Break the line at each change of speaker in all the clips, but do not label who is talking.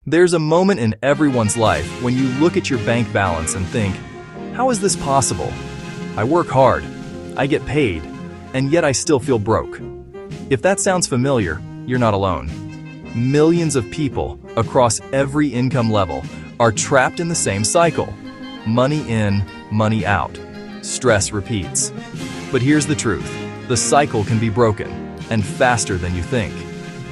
There's a moment in everyone's life when you look at your bank balance and think, how is this possible? I work hard, I get paid, and yet I still feel broke. If that sounds familiar, you're not alone. Millions of people across every income level are trapped in the same cycle. Money in, money out. Stress repeats. But here's the truth. The cycle can be broken, and faster than you think.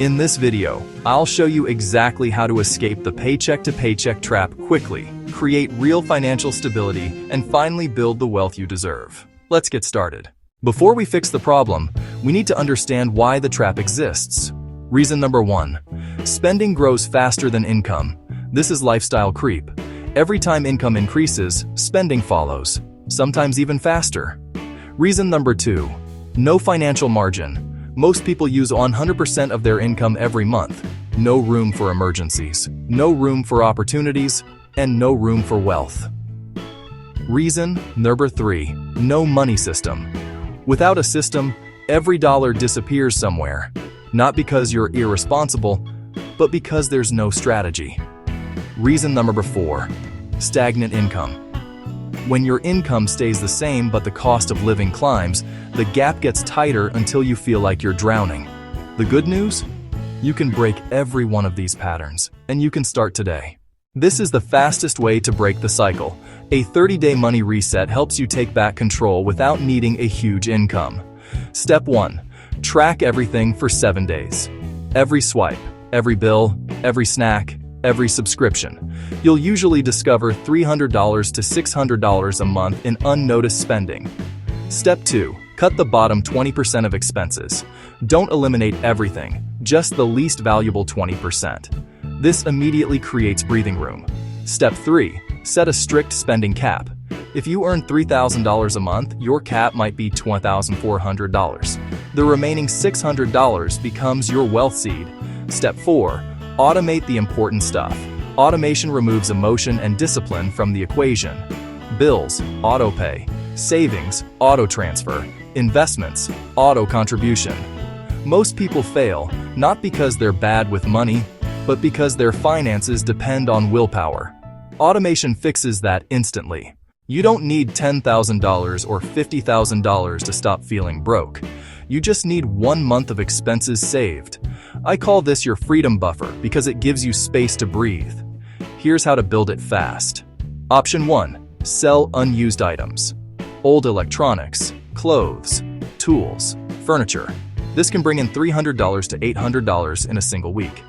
In this video, I'll show you exactly how to escape the paycheck-to-paycheck trap quickly, create real financial stability, and finally build the wealth you deserve. Let's get started. Before we fix the problem, we need to understand why the trap exists. Reason number 1. Spending grows faster than income. This is lifestyle creep. Every time income increases, spending follows, sometimes even faster. Reason number 2. No financial margin. Most people use 100% of their income every month. No room for emergencies, no room for opportunities, and no room for wealth. Reason number 3. No money system. Without a system, every dollar disappears somewhere. Not because you're irresponsible, but because there's no strategy. Reason number 4. Stagnant income. When your income stays the same but the cost of living climbs, the gap gets tighter until you feel like you're drowning. The good news? You can break every one of these patterns, and you can start today. This is the fastest way to break the cycle. A 30-day money reset helps you take back control without needing a huge income. Step 1. Track everything for 7 days. Every swipe, every bill, every snack, every subscription. You'll usually discover $300 to $600 a month in unnoticed spending. Step 2. Cut the bottom 20% of expenses. Don't eliminate everything, just the least valuable 20%. This immediately creates breathing room. Step 3. Set a strict spending cap. If you earn $3,000 a month, your cap might be $2,400. The remaining $600 becomes your wealth seed. Step 4. Automate the important stuff. Automation removes emotion and discipline from the equation. Bills, auto-pay. Savings, auto-transfer. Investments, auto-contribution. Most people fail, not because they're bad with money, but because their finances depend on willpower. Automation fixes that instantly. You don't need $10,000 or $50,000 to stop feeling broke. You just need 1 month of expenses saved. I call this your freedom buffer because it gives you space to breathe. Here's how to build it fast. Option 1. Sell unused items. Old electronics, clothes, tools, furniture. This can bring in $300 to $800 in a single week.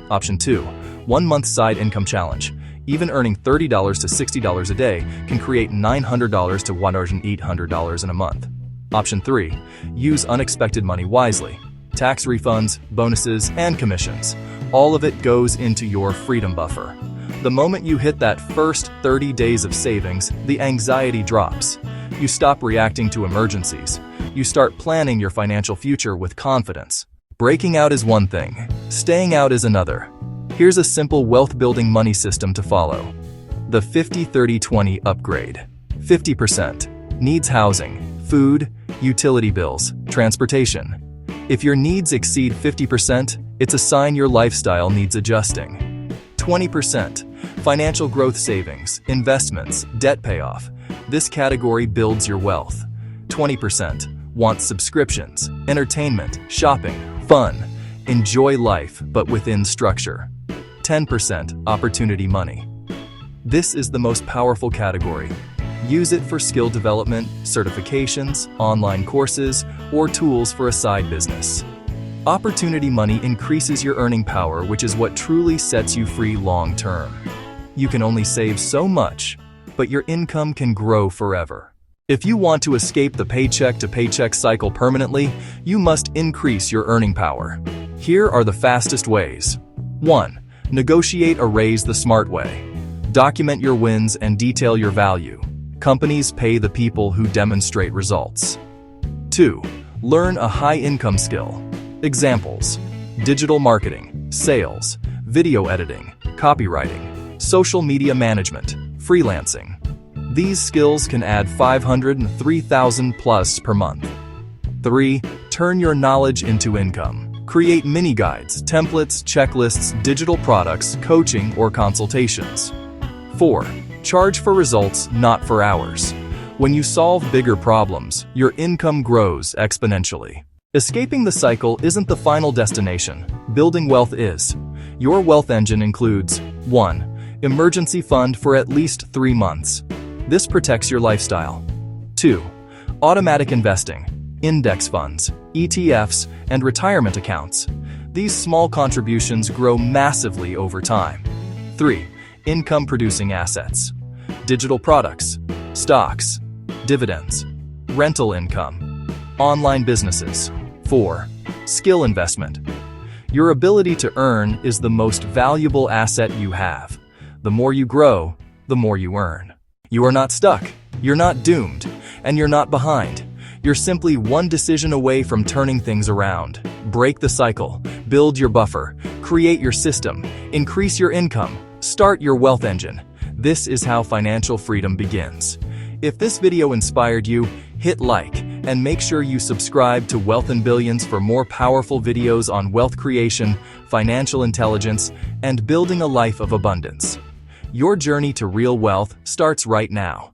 Option 2. 1 month side income challenge. Even earning $30 to $60 a day can create $900 to $1,800 in a month. Option 3. Use unexpected money wisely. Tax refunds, bonuses, and commissions. All of it goes into your freedom buffer. The moment you hit that first 30 days of savings, the anxiety drops. You stop reacting to emergencies. You start planning your financial future with confidence. Breaking out is one thing, staying out is another. Here's a simple wealth-building money system to follow. The 50-30-20 upgrade. 50% needs housing, food, utility bills, transportation. If your needs exceed 50%, it's a sign your lifestyle needs adjusting. 20% financial growth savings, investments, debt payoff. This category builds your wealth. 20% wants subscriptions, entertainment, shopping, fun. Enjoy life, but within structure. 10% opportunity money. This is the most powerful category. Use it for skill development, certifications, online courses, or tools for a side business. Opportunity money increases your earning power, which is what truly sets you free long term. You can only save so much, but your income can grow forever. If you want to escape the paycheck-to-paycheck cycle permanently, you must increase your earning power. Here are the fastest ways. 1. Negotiate a raise the smart way. Document your wins and detail your value. Companies pay the people who demonstrate results. 2. Learn a high-income skill. Examples: digital marketing, sales, video editing, copywriting, social media management, freelancing. These skills can add $500 and $3,000 plus per month. 3. Turn your knowledge into income. Create mini guides, templates, checklists, digital products, coaching, or consultations. 4. Charge for results, not for hours. When you solve bigger problems, your income grows exponentially. Escaping the cycle isn't the final destination. Building wealth is. Your wealth engine includes 1. Emergency fund for at least 3 months. This protects your lifestyle. 2. Automatic investing, index funds, ETFs, and retirement accounts. These small contributions grow massively over time. 3. Income-producing assets, digital products, stocks, dividends, rental income, online businesses. 4. Skill investment. Your ability to earn is the most valuable asset you have. The more you grow, the more you earn. You are not stuck, you're not doomed, and you're not behind. You're simply one decision away from turning things around. Break the cycle, build your buffer, create your system, increase your income, start your wealth engine. This is how financial freedom begins. If this video inspired you, hit like and make sure you subscribe to Wealth and Billions for more powerful videos on wealth creation, financial intelligence, and building a life of abundance. Your journey to real wealth starts right now.